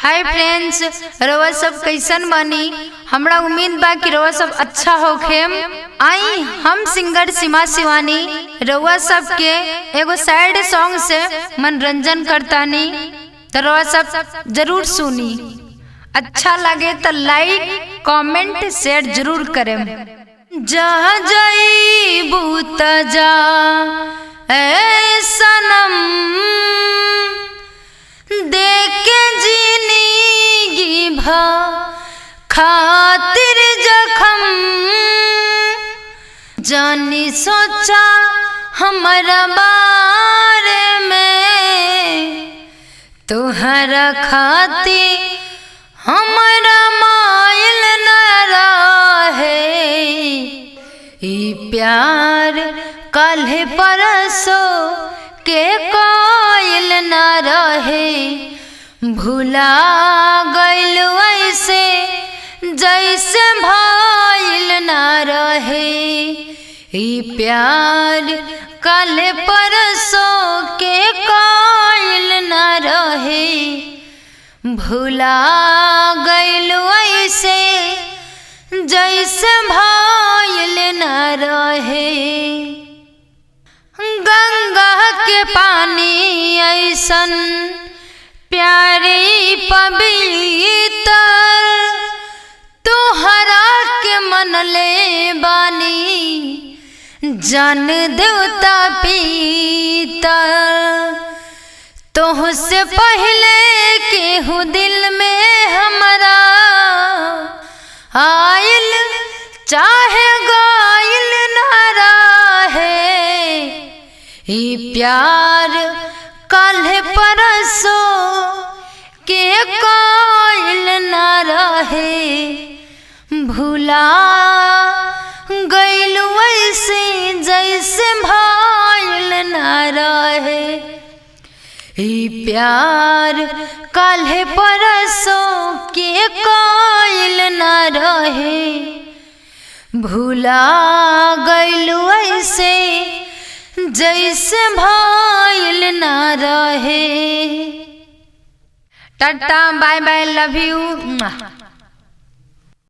Hi friends, रउआ सब कैसन बानी। हमरा उम्मीद बा कि रउआ सब अच्छा होखे। आई हम सिंगर सीमा शिवानी रउआ सब के एगो सैड सॉन्ग से मनोरंजन करतानी, तो रउआ सब जरूर सुनी। अच्छा लगे तो लाइक कमेंट शेयर जरूर करें। जा जाइबू त जा ए सनम, देके जिंदगी भा खातिर जखम, जानी सोचा हमारा बारे में, तुहरा खातिर हमारा माइल न रहे। ई प्यार कल परसो के कोइल न रहे, भुला गइल ऐसे जैसे भइल न रहे। ई प्यार कल परसो के कोइल न रहे, भुला गइल ऐसे जैसे भइल न रहे। गंगा के पानी ऐसन प्यारी पवित्र, तोहरा के मनले बानी जान देवता पितर। तोह से पहले केहू दिल में हमारा आइल चाहे गाइल ना रहे। ई प्यार कल परसो के कोइल ना रहे, भुला गइल वैसे जैसे भइल ना रहे। ई प्यार कल परसो के कोइल ना रहे, भुला गइल ऐसे जैसे भइल ना रहे। Tata bye bye, love you.